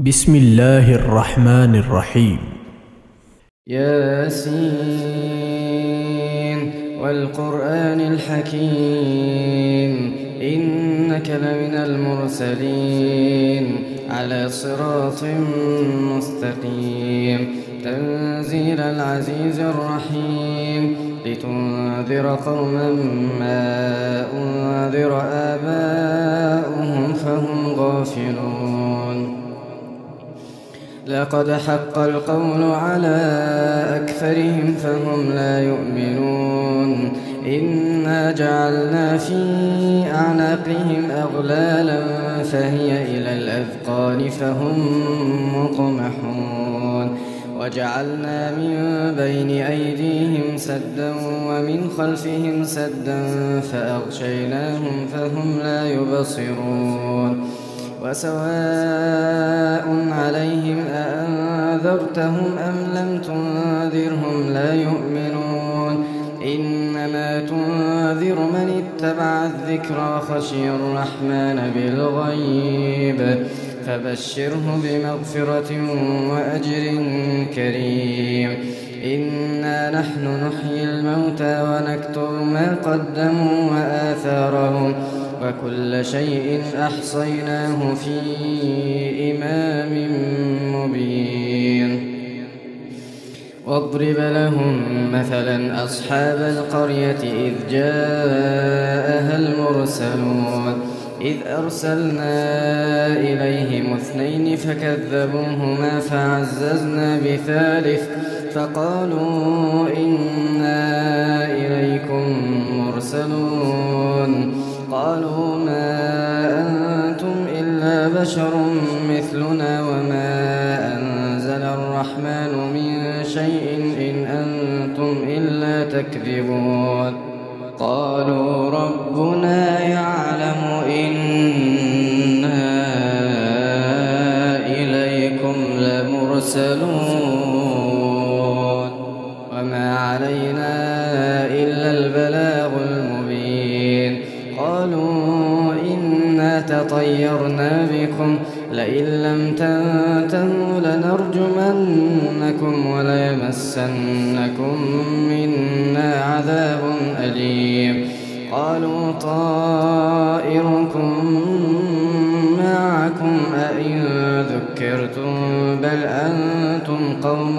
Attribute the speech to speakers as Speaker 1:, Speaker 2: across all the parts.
Speaker 1: بسم الله الرحمن الرحيم.
Speaker 2: ياسين والقرآن الحكيم إنك لمن المرسلين على صراط مستقيم تنزيل العزيز الرحيم لتنذر قوما ما أنذر آباؤهم فهم غافلون. لقد حق القول على أكثرهم فهم لا يؤمنون. إنا جعلنا في أعناقهم أغلالا فهي إلى الأذقان فهم مقمحون. وجعلنا من بين أيديهم سدا ومن خلفهم سدا فأغشيناهم فهم لا يبصرون. وسواء عليهم أأنذرتهم أم لم تنذرهم لا يؤمنون. إنما تنذر من اتبع الذكر وخشي الرحمن بالغيب فبشره بمغفرة وأجر كريم. إنا نحن نحيي الموتى ونكتب ما قدموا وآثارهم وكل شيء أحصيناه في إمام مبين. واضرب لهم مثلا أصحاب القرية إذ جاءها المرسلون إذ أرسلنا إليهم اثنين فكذبوهما فعززنا بثالث فقالوا إنا إليكم مرسلون. قالوا ما أنتم إلا بشر مثلنا وما أنزل الرحمن من شيء إن أنتم إلا تكذبون. قالوا ربنا يعلم إنا إليكم لمرسلون وما علينا إلا البلاغ المبين. قالوا إنا تطيرنا بكم لئن لم تنتهوا لنرجمنكم وليمسنكم منا عذاب أليم. قالوا طائركم معكم أئن ذكرتم بل أنتم قوم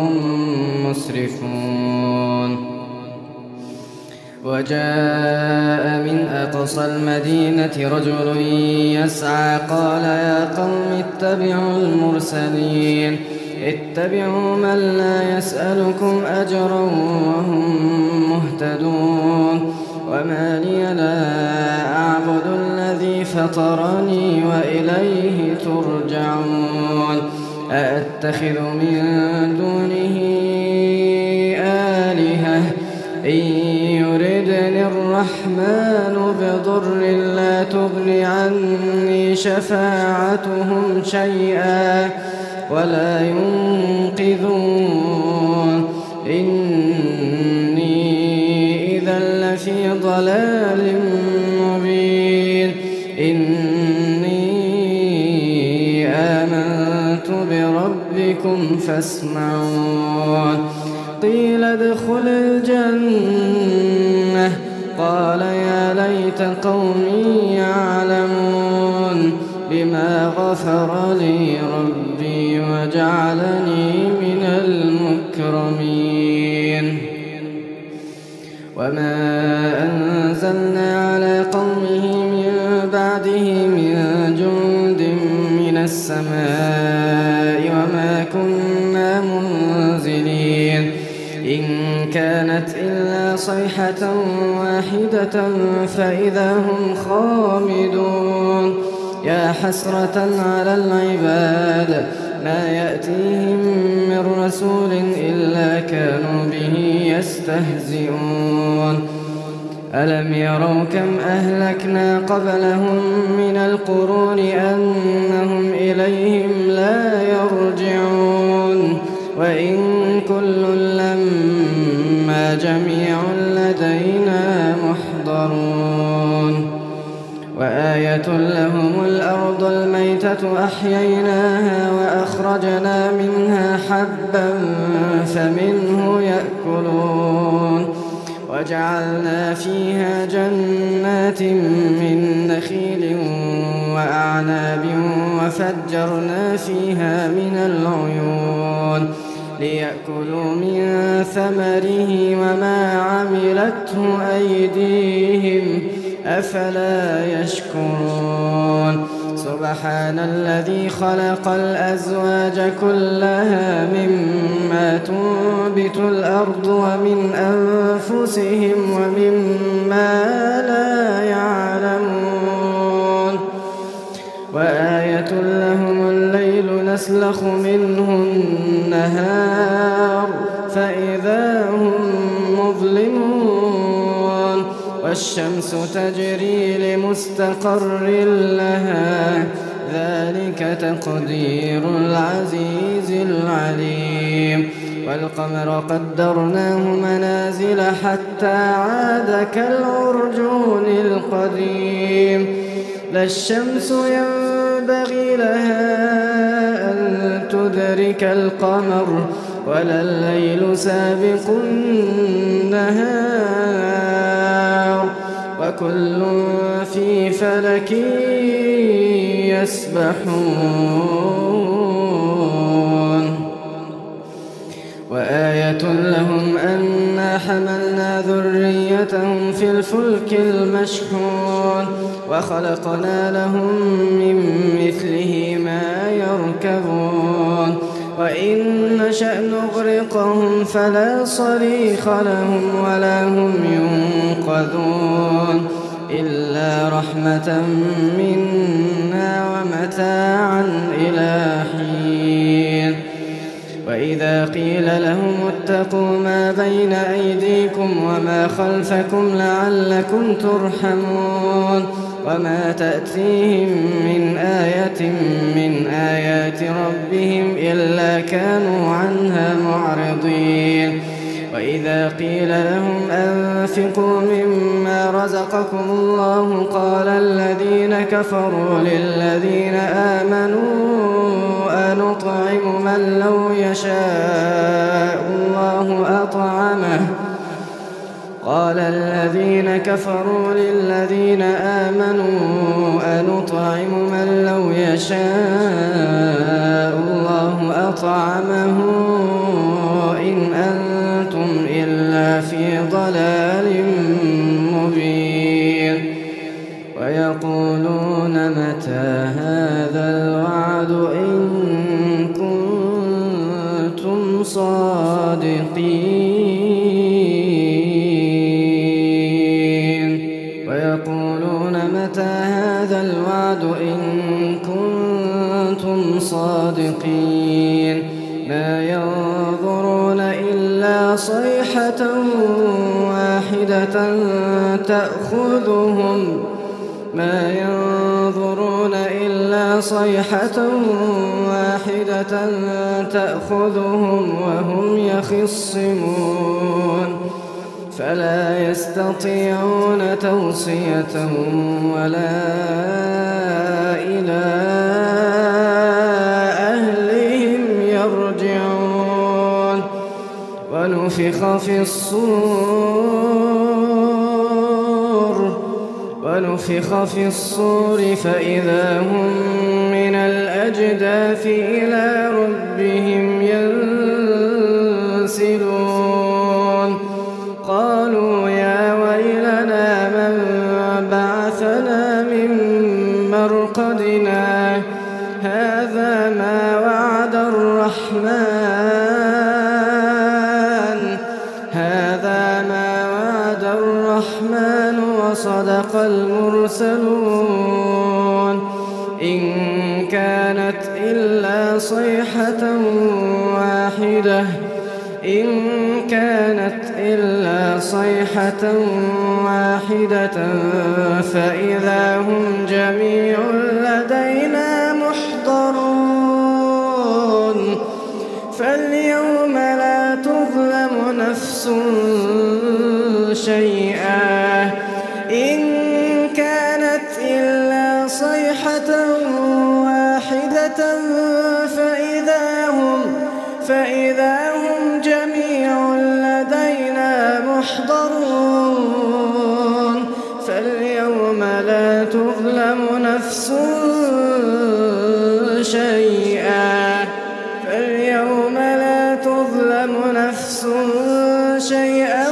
Speaker 2: مسرفون. وجاء من أقصى المدينة رجل يسعى قال يا قوم اتبعوا المرسلين اتبعوا من لا يسألكم أجرا وهم مهتدون. وما لي لا أعبد الذي فطرني وإليه ترجعون. أأتخذ من دونه آلهة إن يردني الرحمن بضر لا تغن عني شفاعتهم شيئا ولا ينقذون. إني إذا لفي ضلال مبين. إني آمنت بربكم فاسمعون. قيل ادخل الجنة قال يا ليت قومي يعلمون بما غفر لي ربي وجعلني من المكرمين. وما أنزلنا على قومه من بعده من جند من السماء وما كنا منزلين. إن كانت إلا صيحة واحدة فإذا هم خامدون. يا حسرة على العباد ما يأتيهم من رسول إلا كانوا به يستهزئون. ألم يروا كم أهلكنا قبلهم من القرون أنهم إليهم لا يرجعون. وإن كل لما جميع لدينا محضرون. وآية لهم الأرض الميتة أحييناها فأخرجنا منها حبا فمنه يأكلون وجعلنا فيها جنات من نخيل وأعناب وفجرنا فيها من العيون ليأكلوا من ثمره وما عملته أيديهم أفلا يشكرون سبحان الذي خلق الأزواج كلها مما تنبت الأرض ومن أنفسهم ومما لا يعلمون وآية لهم الليل نسلخ منه النهار فإذا هم مظلمون والشمس تجري لمستقر لها ذلك تقدير العزيز العليم والقمر قدرناه منازل حتى عاد كالعرجون القديم لا الشمس ينبغي لها أن تدرك القمر ولا الليل سابق النهار وكل في فلك يسبحون وآية لهم أنا حملنا ذريتهم في الفلك المشحون وخلقنا لهم من مثله ما يركبون وإن نشأ نغرقهم فلا صريخ لهم ولا هم ينقذون إلا رحمة منا ومتاعا إلى حين وإذا قيل لهم اتقوا ما بين أيديكم وما خلفكم لعلكم ترحمون وما تأتيهم من آية من آيات ربهم إلا كانوا عنها معرضين وإذا قيل لهم أنفقوا مما رزقكم الله قال الذين كفروا للذين آمنوا أنطعم من لو يشاء الله أطعمه قال الذين كفروا للذين آمنوا أنطعم من لو يشاء الله أطعمه إن أنتم إلا في ضلال مبين ويقولون متى هذا الوعد إن كنتم صادقين ويقولون متى هذا الوعد إن كنتم صادقين ما ينظرون إلا صيحة واحدة تأخذهم ما ينظرون إلا صيحة واحدة تأخذهم وهم يخصمون فلا يستطيعون توصية ولا إلى أهلهم يرجعون ونفخ في الصور فإذا هم من الأجداث إلى ربهم ينسلون قالوا يا ويلنا من بعثنا من مرقدنا هذا ما وعد الرحمن وصدق المرسلون إن كانت إلا صيحة واحدة فإذا هم جميع لدينا محضرون فاليوم لا تظلم نفس شيئا إن كانت إلا صيحة واحدة فإذا شيئا فاليوم لا تظلم نفس شيئا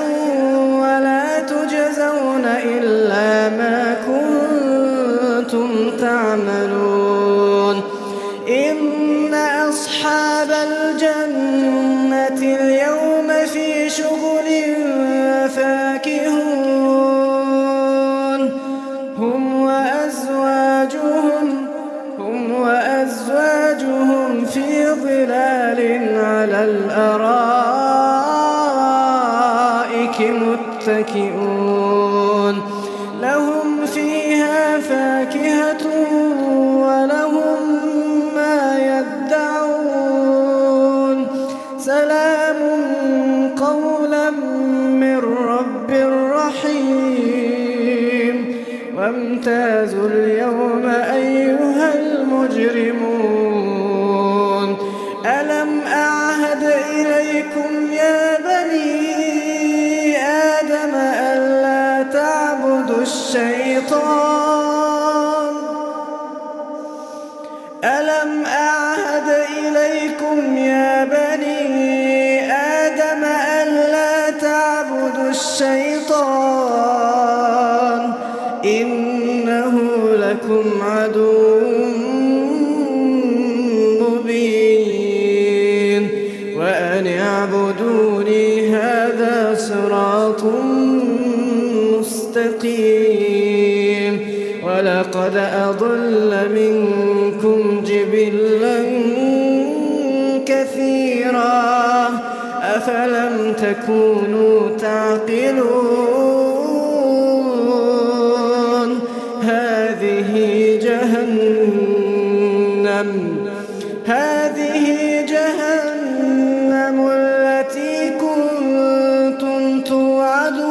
Speaker 2: ولا تجزون إلا ما كنتم تعملون إن أصحاب الجنة اليوم في شغل فاكهون هم وأزواجهم في ظلال على الأرائك متكئون لهم فيها فاكهة ولهم ما يدعون سلام قولا من رب رحيم وامتازوا اليوم أيها المجرمون ألم أعهد إليكم يا بني آدم ألا تعبدوا الشيطان ألم أعهد إليكم يا بني آدم ألا تعبدوا الشيطان إنه لكم عدو مبين وأن اعبدوني هذا صراط مستقيم ولقد أضل منكم جبلا كثيرا أفلم تكونوا تعقلون هذه جهنم التي كنتم توعدون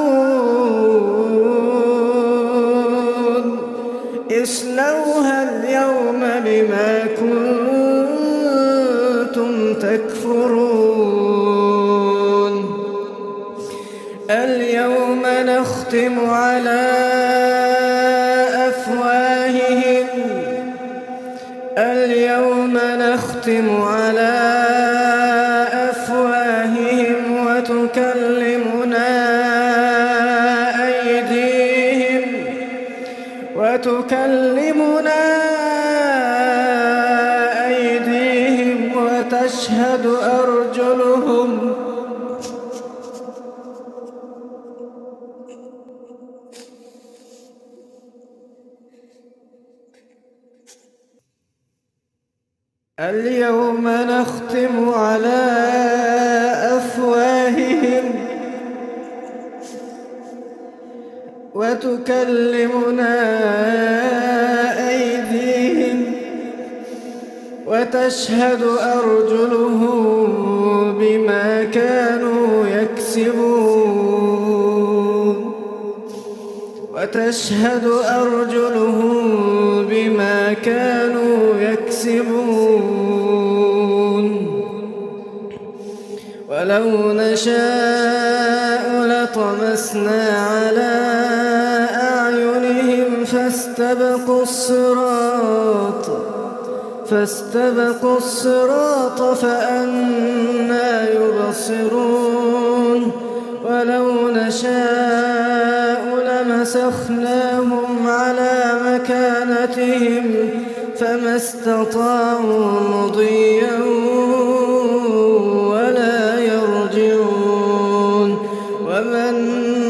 Speaker 2: اصلوها اليوم بما كنتم تكفرون اليوم نختم على أفواههم وتكلمنا أيديهم وتشهد أرجلهم اليوم نختم على أفواههم وتكلمنا أيديهم وتشهد أرجلهم بما كانوا يكسبون وتشهد أرجلهم بما كانوا يكسبون ولو نشاء لطمسنا على أعينهم فاستبقوا الصراط فأنى يبصرون ولو نشاء لمسخناهم على مكانتهم فما استطاعوا مضيا ولا يرجعون ومن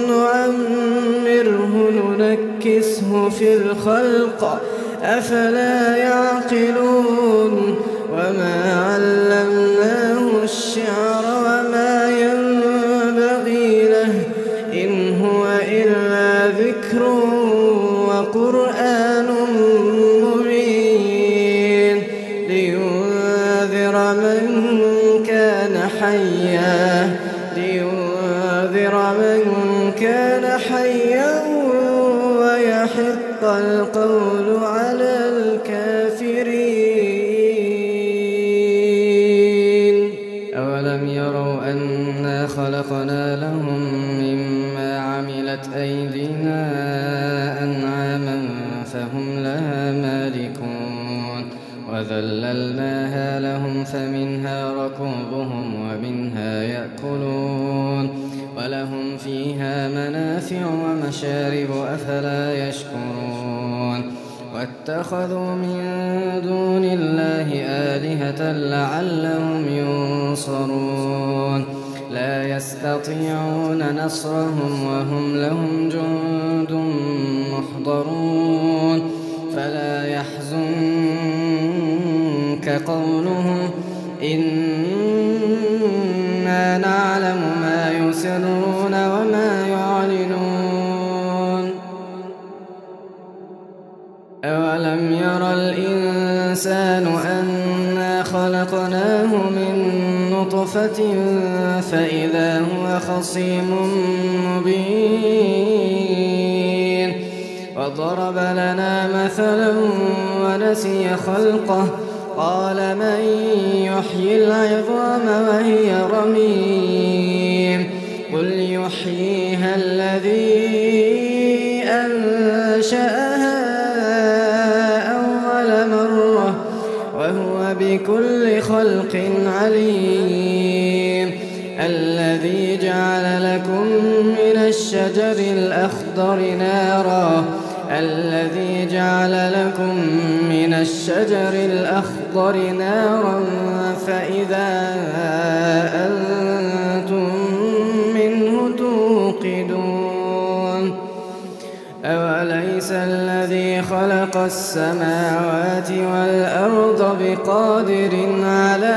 Speaker 2: نعمره ننكسه في الخلق أفلا يعقلون وما علمناه الشعر وما ينبغي له إن هو إلا ذكر وقرآن مبين لينذر من كان حيا ويحق القول على الكافرين أولم يروا أنا خلقنا لهم مما عملت أيدينا أنعاما فهم لها مالكون وذللناها لهم فمنها ركوبهم ومنها يأكلون ولهم فيها منافع ومشارب أفلا يشكرون واتخذوا من دون الله آلهة لعلهم ينصرون لا يستطيعون نصرهم وهم لهم جند محضرون فلا يحزنك قولهم إنا نعلم ما يسرون وما يعلنون أولم ير الإنسان أنا خلقناه من نطفة فإذا هو خصيم مبين وضرب لنا مثلا ونسي خلقه قال من يحيي العظام وهي رميم قل يحييها الذي أنشأها أول مرة وهو بكل خلق عليم الذي جعل لكم من الشجر الأخضر نارا فإذا أنتم منه توقدون أوليس الذي خلق السماوات والأرض بقادر على